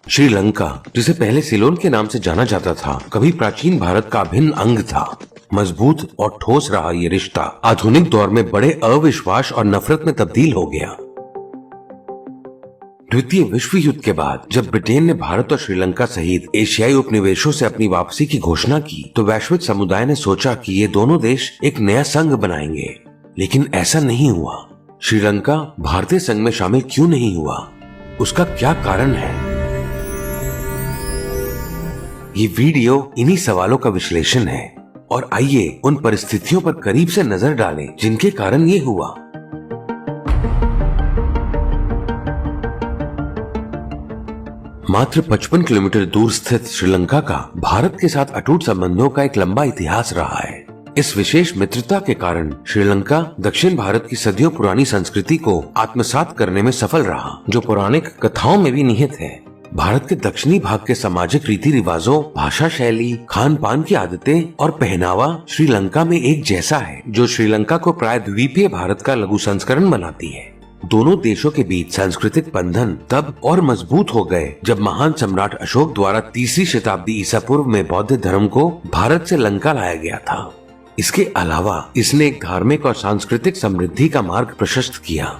श्रीलंका, जिसे पहले सिलोन के नाम से जाना जाता था, कभी प्राचीन भारत का अभिन्न अंग था। मजबूत और ठोस रहा ये रिश्ता आधुनिक दौर में बड़े अविश्वास और नफरत में तब्दील हो गया। द्वितीय विश्व युद्ध के बाद जब ब्रिटेन ने भारत और श्रीलंका सहित एशियाई उपनिवेशों से अपनी वापसी की घोषणा की, तो वैश्विक समुदाय ने सोचा कि ये दोनों देश एक नया संघ बनाएंगे, लेकिन ऐसा नहीं हुआ। श्रीलंका भारतीय संघ में शामिल क्यों नहीं हुआ, उसका क्या कारण है? ये वीडियो इन्हीं सवालों का विश्लेषण है, और आइए उन परिस्थितियों पर करीब से नजर डालें जिनके कारण ये हुआ। मात्र 55 किलोमीटर दूर स्थित श्रीलंका का भारत के साथ अटूट संबंधों का एक लंबा इतिहास रहा है। इस विशेष मित्रता के कारण श्रीलंका दक्षिण भारत की सदियों पुरानी संस्कृति को आत्मसात करने में सफल रहा, जो पौराणिक कथाओं में भी निहित है। भारत के दक्षिणी भाग के सामाजिक रीति रिवाजों, भाषा शैली, खान पान की आदतें और पहनावा श्रीलंका में एक जैसा है, जो श्रीलंका को प्राय द्वीपीय भारत का लघु संस्करण बनाती है। दोनों देशों के बीच सांस्कृतिक बंधन तब और मजबूत हो गए जब महान सम्राट अशोक द्वारा 3री शताब्दी ईसा पूर्व में बौद्ध धर्म को भारत से लंका लाया गया था। इसके अलावा इसने एक धार्मिक और सांस्कृतिक समृद्धि का मार्ग प्रशस्त किया।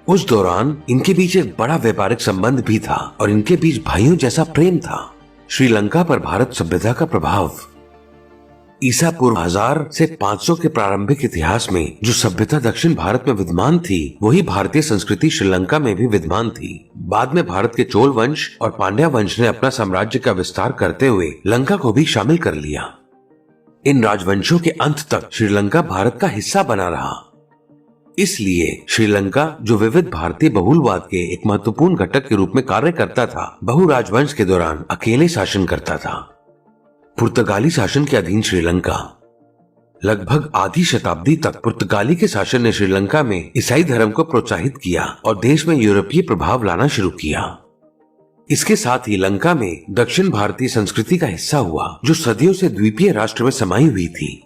उस दौरान इनके बीच एक बड़ा व्यापारिक संबंध भी था और इनके बीच भाइयों जैसा प्रेम था। श्रीलंका पर भारत सभ्यता का प्रभाव। ईसा पूर्व 1000 से 500 के प्रारंभिक इतिहास में जो सभ्यता दक्षिण भारत में विद्यमान थी, वही भारतीय संस्कृति श्रीलंका में भी विद्यमान थी। बाद में भारत के चोल वंश और पांड्या वंश ने अपना साम्राज्य का विस्तार करते हुए लंका को भी शामिल कर लिया। इन राजवंशों के अंत तक श्रीलंका भारत का हिस्सा बना रहा। इसलिए श्रीलंका, जो विविध भारतीय बहुलवाद के एक महत्वपूर्ण घटक के रूप में कार्य करता था, बहु राजवंश के दौरान अकेले शासन करता था। पुर्तगाली शासन के अधीन श्रीलंका। लगभग आधी शताब्दी तक पुर्तगाली के शासन ने श्रीलंका में ईसाई धर्म को प्रोत्साहित किया और देश में यूरोपीय प्रभाव लाना शुरू किया। इसके साथ ही लंका में दक्षिण भारतीय संस्कृति का हिस्सा हुआ, जो सदियों से द्वीपीय राष्ट्र में समाई हुई थी।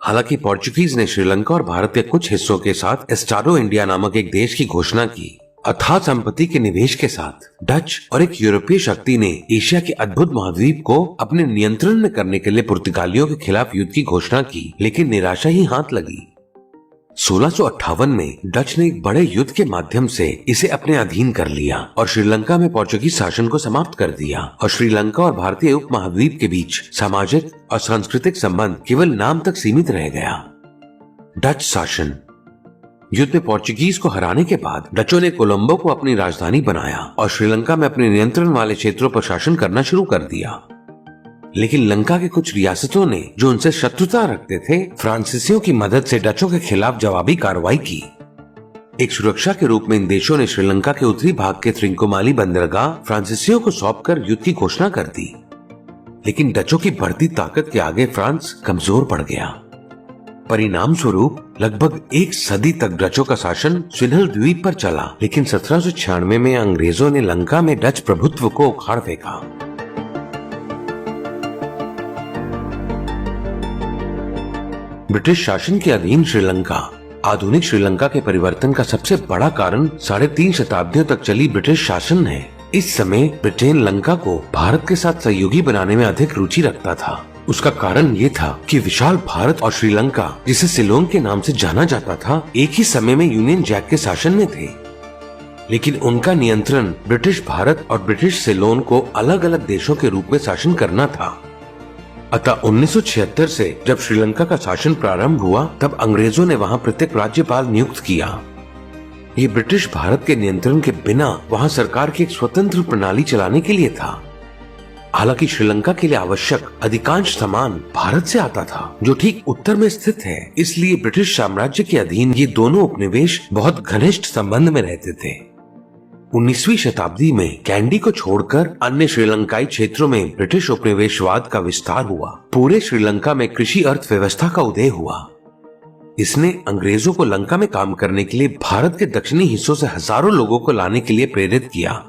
हालांकि पोर्चुगीज ने श्रीलंका और भारत के कुछ हिस्सों के साथ एस्टाडो इंडिया नामक एक देश की घोषणा की। अथाह संपत्ति के निवेश के साथ डच और एक यूरोपीय शक्ति ने एशिया के अद्भुत महाद्वीप को अपने नियंत्रण में करने के लिए पुर्तगालियों के खिलाफ युद्ध की घोषणा की, लेकिन निराशा ही हाथ लगी। 1658 में डच ने एक बड़े युद्ध के माध्यम से इसे अपने अधीन कर लिया और श्रीलंका में पोर्चुगीज शासन को समाप्त कर दिया, और श्रीलंका और भारतीय उपमहाद्वीप के बीच सामाजिक और सांस्कृतिक संबंध केवल नाम तक सीमित रह गया। डच शासन। युद्ध में पोर्चुगीज को हराने के बाद डचों ने कोलंबो को अपनी राजधानी बनाया और श्रीलंका में अपने नियंत्रण वाले क्षेत्रों पर शासन करना शुरू कर दिया। लेकिन लंका के कुछ रियासतों ने, जो उनसे शत्रुता रखते थे, फ्रांसीसियों की मदद से डचों के खिलाफ जवाबी कार्रवाई की। एक सुरक्षा के रूप में इन देशों ने श्रीलंका के उत्तरी भाग के त्रिंकोमाली बंदरगाह फ्रांसीसियों को सौंपकर युद्ध की घोषणा कर दी। लेकिन डचों की बढ़ती ताकत के आगे फ्रांस कमजोर पड़ गया। परिणाम स्वरूप लगभग एक सदी तक डचों का शासन सिन्हल द्वीप पर चला, लेकिन 1796 में अंग्रेजों ने लंका में डच प्रभुत्व को उखाड़ फेंका। ब्रिटिश शासन के अधीन श्रीलंका। आधुनिक श्रीलंका के परिवर्तन का सबसे बड़ा कारण 3.5 शताब्दियों तक चली ब्रिटिश शासन है। इस समय ब्रिटेन लंका को भारत के साथ सहयोगी बनाने में अधिक रुचि रखता था। उसका कारण ये था कि विशाल भारत और श्रीलंका, जिसे सिलोन के नाम से जाना जाता था, एक ही समय में यूनियन जैक के शासन में थे। लेकिन उनका नियंत्रण ब्रिटिश भारत और ब्रिटिश सिलोन को अलग अलग देशों के रूप में शासन करना था। अतः 1976 से जब श्रीलंका का शासन प्रारंभ हुआ, तब अंग्रेजों ने वहां प्रत्येक राज्यपाल नियुक्त किया। ये ब्रिटिश भारत के नियंत्रण के बिना वहां सरकार की एक स्वतंत्र प्रणाली चलाने के लिए था। हालांकि श्रीलंका के लिए आवश्यक अधिकांश सामान भारत से आता था, जो ठीक उत्तर में स्थित है। इसलिए ब्रिटिश साम्राज्य के अधीन ये दोनों उपनिवेश बहुत घनिष्ठ संबंध में रहते थे। 19वीं शताब्दी में कैंडी को छोड़कर अन्य श्रीलंकाई क्षेत्रों में ब्रिटिश उपनिवेशवाद का विस्तार हुआ। पूरे श्रीलंका में कृषि अर्थव्यवस्था का उदय हुआ। इसने अंग्रेजों को लंका में काम करने के लिए भारत के दक्षिणी हिस्सों से हजारों लोगों को लाने के लिए प्रेरित किया।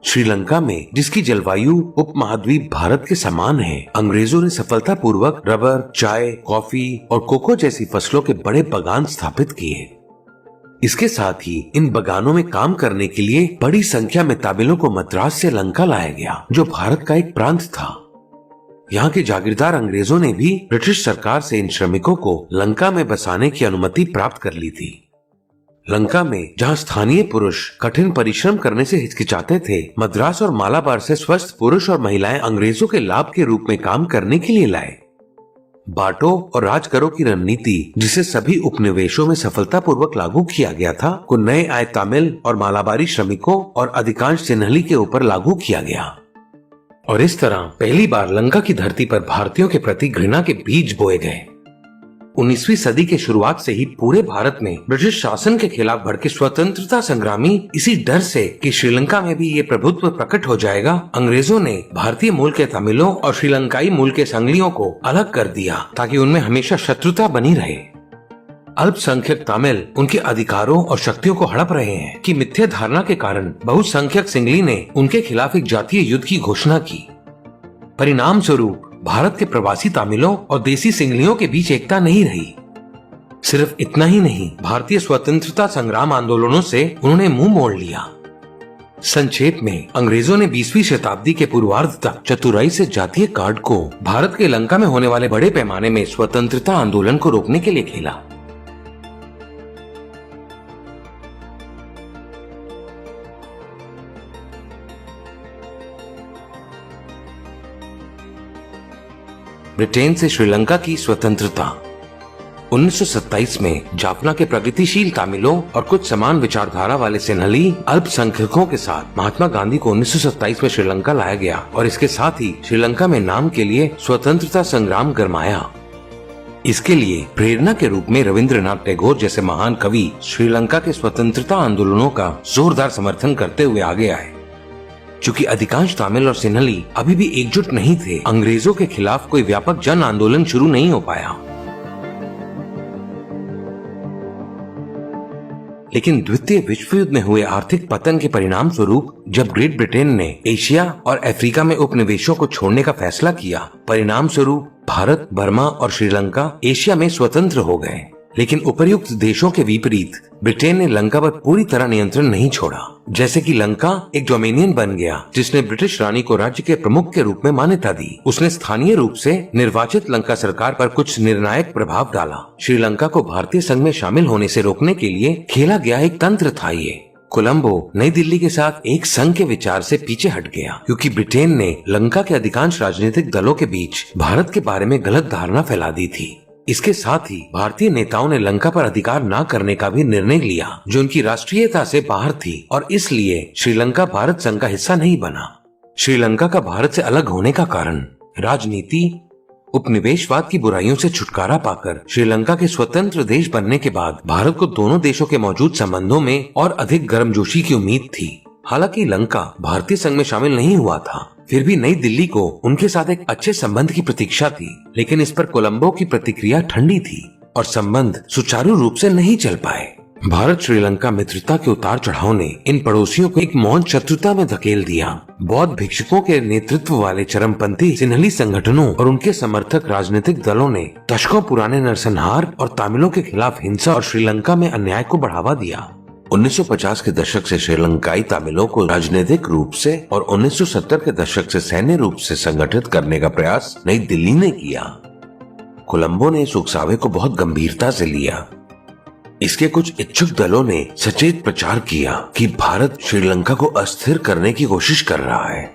श्रीलंका में, जिसकी जलवायु उपमहाद्वीप भारत के समान है, अंग्रेजों ने सफलतापूर्वक रबर, चाय, कॉफी और कोको जैसी फसलों के बड़े बागान स्थापित किए। इसके साथ ही इन बागानों में काम करने के लिए बड़ी संख्या में तमिलों को मद्रास से लंका लाया गया, जो भारत का एक प्रांत था। यहाँ के जागीरदार अंग्रेजों ने भी ब्रिटिश सरकार से इन श्रमिकों को लंका में बसाने की अनुमति प्राप्त कर ली थी। लंका में, जहाँ स्थानीय पुरुष कठिन परिश्रम करने से हिचकिचाते थे, मद्रास और मालाबार से स्वस्थ पुरुष और महिलाएं अंग्रेजों के लाभ के रूप में काम करने के लिए लाए। बांटो और राज करो की रणनीति, जिसे सभी उपनिवेशों में सफलतापूर्वक लागू किया गया था, को नए आए तमिल और मालाबारी श्रमिकों और अधिकांश सिन्हली के ऊपर लागू किया गया। और इस तरह पहली बार लंका की धरती पर भारतीयों के प्रति घृणा के बीज बोए गए। 19वीं सदी के शुरुआत से ही पूरे भारत में ब्रिटिश शासन के खिलाफ भड़के स्वतंत्रता संग्रामी इसी डर से कि श्रीलंका में भी ये प्रभुत्व प्रकट हो जाएगा, अंग्रेजों ने भारतीय मूल के तमिलों और श्रीलंकाई मूल के संगलियों को अलग कर दिया, ताकि उनमें हमेशा शत्रुता बनी रहे। अल्पसंख्यक तमिल उनके अधिकारों और शक्तियों को हड़प रहे हैं कि मिथ्या धारणा के कारण बहुसंख्यक सिंगली ने उनके खिलाफ एक जातीय युद्ध की घोषणा की। परिणाम स्वरूप भारत के प्रवासी तमिलों और देसी सिंगलियों के बीच एकता नहीं रही। सिर्फ इतना ही नहीं, भारतीय स्वतंत्रता संग्राम आंदोलनों से उन्होंने मुंह मोड़ लिया। संक्षेप में, अंग्रेजों ने 20वीं शताब्दी के पूर्वार्ध तक चतुराई से जातीय कार्ड को भारत के लंका में होने वाले बड़े पैमाने में स्वतंत्रता आंदोलन को रोकने के लिए खेला। ब्रिटेन से श्रीलंका की स्वतंत्रता। 1927 में जाफना के प्रगतिशील तमिलों और कुछ समान विचारधारा वाले सिन्हली अल्पसंख्यकों के साथ महात्मा गांधी को 1927 में श्रीलंका लाया गया और इसके साथ ही श्रीलंका में नाम के लिए स्वतंत्रता संग्राम गरमाया। इसके लिए प्रेरणा के रूप में रविंद्रनाथ टैगोर जैसे महान कवि श्रीलंका के स्वतंत्रता आंदोलनों का जोरदार समर्थन करते हुए आगे आए। चूंकि अधिकांश तमिल और सिन्हली अभी भी एकजुट नहीं थे, अंग्रेजों के खिलाफ कोई व्यापक जन आंदोलन शुरू नहीं हो पाया। लेकिन द्वितीय विश्व युद्ध में हुए आर्थिक पतन के परिणाम स्वरूप जब ग्रेट ब्रिटेन ने एशिया और अफ्रीका में उपनिवेशों को छोड़ने का फैसला किया, परिणाम स्वरूप भारत, बर्मा और श्रीलंका एशिया में स्वतंत्र हो गए। लेकिन उपर्युक्त देशों के विपरीत ब्रिटेन ने लंका पर पूरी तरह नियंत्रण नहीं छोड़ा। जैसे कि लंका एक डोमिनियन बन गया, जिसने ब्रिटिश रानी को राज्य के प्रमुख के रूप में मान्यता दी। उसने स्थानीय रूप से निर्वाचित लंका सरकार पर कुछ निर्णायक प्रभाव डाला। श्रीलंका को भारतीय संघ में शामिल होने से रोकने के लिए खेला गया एक तंत्र था ये। कोलंबो नई दिल्ली के साथ एक संघ के विचार से पीछे हट गया, क्योंकि ब्रिटेन ने लंका के अधिकांश राजनीतिक दलों के बीच भारत के बारे में गलत धारणा फैला दी थी। इसके साथ ही भारतीय नेताओं ने लंका पर अधिकार न करने का भी निर्णय लिया, जो उनकी राष्ट्रीयता से बाहर थी, और इसलिए श्रीलंका भारत संघ का हिस्सा नहीं बना। श्रीलंका का भारत से अलग होने का कारण राजनीति, उपनिवेशवाद की बुराइयों से छुटकारा पाकर श्रीलंका के स्वतंत्र देश बनने के बाद भारत को दोनों देशों के मौजूद संबंधों में और अधिक गर्मजोशी की उम्मीद थी। हालांकि लंका भारतीय संघ में शामिल नहीं हुआ था, फिर भी नई दिल्ली को उनके साथ एक अच्छे संबंध की प्रतीक्षा थी। लेकिन इस पर कोलंबो की प्रतिक्रिया ठंडी थी और संबंध सुचारू रूप से नहीं चल पाए। भारत श्रीलंका मित्रता के उतार चढ़ाव ने इन पड़ोसियों को एक मौन शत्रुता में धकेल दिया। बौद्ध भिक्षुकों के नेतृत्व वाले चरमपंथी सिन्हली संगठनों और उनके समर्थक राजनीतिक दलों ने दशकों पुराने नरसंहार और तमिलों के खिलाफ हिंसा और श्रीलंका में अन्याय को बढ़ावा दिया। 1950 के दशक से श्रीलंकाई तमिलों को राजनीतिक रूप से और 1970 के दशक से सैन्य रूप से संगठित करने का प्रयास नई दिल्ली ने किया। कोलंबो ने इस उकसावे को बहुत गंभीरता से लिया। इसके कुछ इच्छुक दलों ने सचेत प्रचार किया कि भारत श्रीलंका को अस्थिर करने की कोशिश कर रहा है।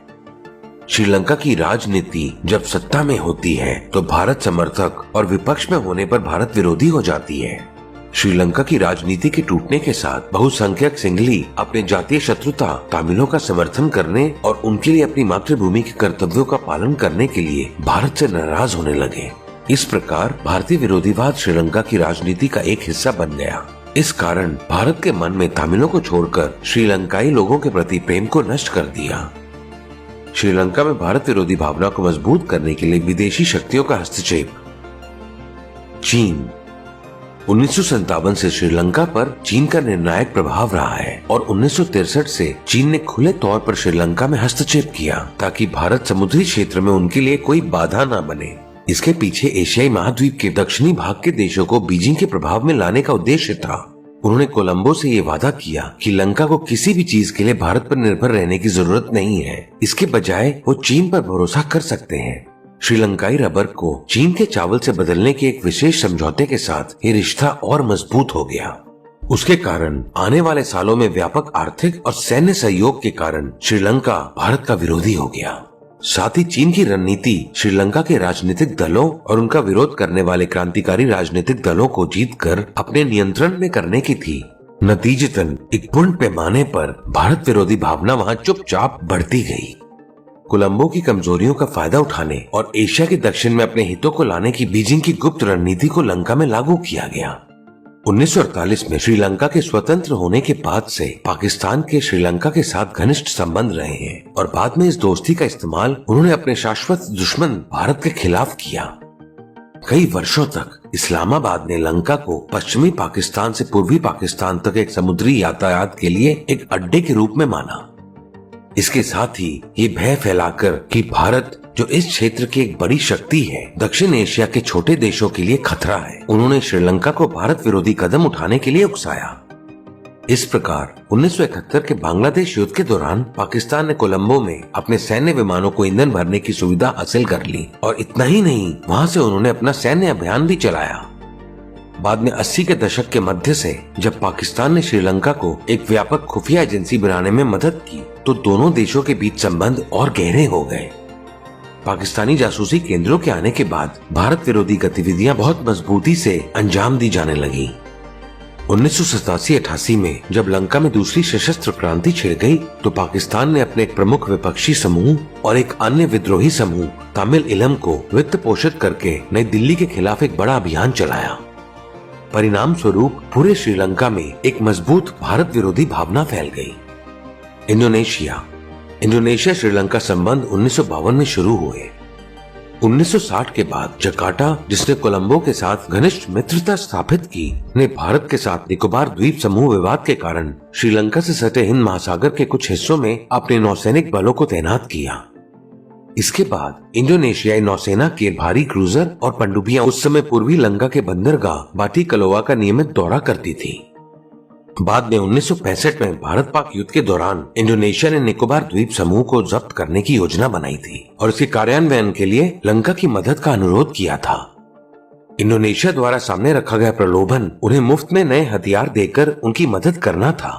श्रीलंका की राजनीति जब सत्ता में होती है तो भारत समर्थक और विपक्ष में होने पर भारत विरोधी हो जाती है। श्रीलंका की राजनीति के टूटने के साथ बहुसंख्यक सिंगली अपने जातीय शत्रुता तमिलों का समर्थन करने और उनके लिए अपनी मातृभूमि के कर्तव्यों का पालन करने के लिए भारत से नाराज होने लगे। इस प्रकार भारतीय विरोधीवाद श्रीलंका की राजनीति का एक हिस्सा बन गया। इस कारण भारत के मन में तमिलों को छोड़कर श्रीलंकाई लोगों के प्रति प्रेम को नष्ट कर दिया। श्रीलंका में भारत विरोधी भावना को मजबूत करने के लिए विदेशी शक्तियों का हस्तक्षेप। चीन 1957 से श्रीलंका पर चीन का निर्णायक प्रभाव रहा है और 1963 से चीन ने खुले तौर पर श्रीलंका में हस्तक्षेप किया ताकि भारत समुद्री क्षेत्र में उनके लिए कोई बाधा न बने। इसके पीछे एशियाई महाद्वीप के दक्षिणी भाग के देशों को बीजिंग के प्रभाव में लाने का उद्देश्य था। उन्होंने कोलंबो से ये वादा किया कि लंका को किसी भी चीज के लिए भारत पर निर्भर रहने की जरूरत नहीं है, इसके बजाय वो चीन पर भरोसा कर सकते हैं। श्रीलंकाई रबर को चीन के चावल से बदलने के एक विशेष समझौते के साथ ये रिश्ता और मजबूत हो गया। उसके कारण आने वाले सालों में व्यापक आर्थिक और सैन्य सहयोग के कारण श्रीलंका भारत का विरोधी हो गया। साथ ही चीन की रणनीति श्रीलंका के राजनीतिक दलों और उनका विरोध करने वाले क्रांतिकारी राजनीतिक दलों को जीतकर अपने नियंत्रण में करने की थी। नतीजतन एक पूर्ण पैमाने पर भारत विरोधी भावना वहां चुपचाप बढ़ती गई। कोलंबो की कमजोरियों का फायदा उठाने और एशिया के दक्षिण में अपने हितों को लाने की बीजिंग की गुप्त रणनीति को लंका में लागू किया गया। 1948 में श्रीलंका के स्वतंत्र होने के बाद से पाकिस्तान के श्रीलंका के साथ घनिष्ठ संबंध रहे हैं और बाद में इस दोस्ती का इस्तेमाल उन्होंने अपने शाश्वत दुश्मन भारत के खिलाफ किया। कई वर्षों तक इस्लामाबाद ने लंका को पश्चिमी पाकिस्तान से पूर्वी पाकिस्तान तक एक समुद्री यातायात के लिए एक अड्डे के रूप में माना। इसके साथ ही ये भय फैलाकर कि भारत जो इस क्षेत्र की एक बड़ी शक्ति है, दक्षिण एशिया के छोटे देशों के लिए खतरा है, उन्होंने श्रीलंका को भारत विरोधी कदम उठाने के लिए उकसाया। इस प्रकार 1971 के बांग्लादेश युद्ध के दौरान पाकिस्तान ने कोलंबो में अपने सैन्य विमानों को ईंधन भरने की सुविधा हासिल कर ली और इतना ही नहीं, वहां से उन्होंने अपना सैन्य अभियान भी चलाया। बाद में 80 के दशक के मध्य से जब पाकिस्तान ने श्रीलंका को एक व्यापक खुफिया एजेंसी बनाने में मदद की तो दोनों देशों के बीच संबंध और गहरे हो गए। पाकिस्तानी जासूसी केंद्रों के आने के बाद भारत विरोधी गतिविधियां बहुत मजबूती से अंजाम दी जाने लगी। 1987-88 में जब लंका में दूसरी सशस्त्र क्रांति छिड़ गई तो पाकिस्तान ने अपने एक प्रमुख विपक्षी समूह और एक अन्य विद्रोही समूह तमिल इलम को वित्त पोषित करके नई दिल्ली के खिलाफ एक बड़ा अभियान चलाया। परिणाम स्वरूप पूरे श्रीलंका में एक मजबूत भारत विरोधी भावना फैल गई। इंडोनेशिया श्रीलंका संबंध 1952 में शुरू हुए। 1960 के बाद जकार्ता, जिसने कोलंबो के साथ घनिष्ठ मित्रता स्थापित की, ने भारत के साथ निकोबार द्वीप समूह विवाद के कारण श्रीलंका से सटे हिंद महासागर के कुछ हिस्सों में अपने नौसैनिक बलों को तैनात किया। इसके बाद इंडोनेशियाई नौसेना के भारी क्रूजर और पनडुब्बियां उस समय पूर्वी लंका के बंदरगाह बाटी कलोआ का नियमित दौरा करती थी। बाद में 1965 में भारत पाक युद्ध के दौरान इंडोनेशिया ने निकोबार द्वीप समूह को जब्त करने की योजना बनाई थी और इसके कार्यान्वयन के लिए लंका की मदद का अनुरोध किया था। इंडोनेशिया द्वारा सामने रखा गया प्रलोभन उन्हें मुफ्त में नए हथियार देकर उनकी मदद करना था।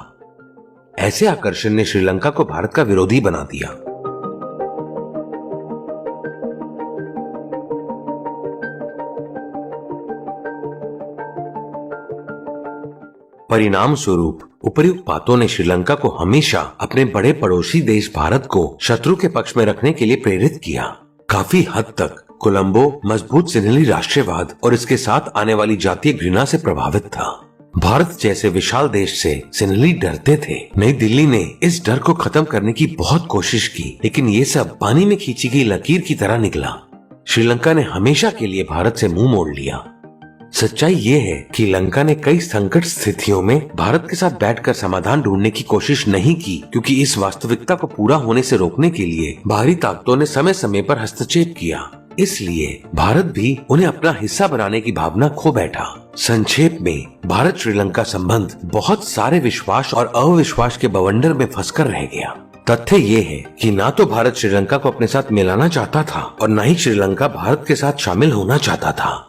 ऐसे आकर्षण ने श्रीलंका को भारत का विरोधी बना दिया। परिणाम स्वरूप उपर्युक्त बातों ने श्रीलंका को हमेशा अपने बड़े पड़ोसी देश भारत को शत्रु के पक्ष में रखने के लिए प्रेरित किया। काफी हद तक कोलंबो मजबूत सिन्हली राष्ट्रवाद और इसके साथ आने वाली जातीय घृणा से प्रभावित था। भारत जैसे विशाल देश से सिन्हली डरते थे। नई दिल्ली ने इस डर को खत्म करने की बहुत कोशिश की, लेकिन ये सब पानी में खींची गई लकीर की तरह निकला। श्रीलंका ने हमेशा के लिए भारत से मुंह मोड़ लिया। सच्चाई ये है कि लंका ने कई संकट स्थितियों में भारत के साथ बैठकर समाधान ढूंढने की कोशिश नहीं की, क्योंकि इस वास्तविकता को पूरा होने से रोकने के लिए बाहरी ताकतों ने समय समय पर हस्तक्षेप किया। इसलिए भारत भी उन्हें अपना हिस्सा बनाने की भावना खो बैठा। संक्षेप में भारत श्रीलंका संबंध बहुत सारे विश्वास और अविश्वास के बवंडर में फंसकर रह गया। तथ्य ये है कि ना तो भारत श्रीलंका को अपने साथ मिलाना चाहता था और न ही श्रीलंका भारत के साथ शामिल होना चाहता था।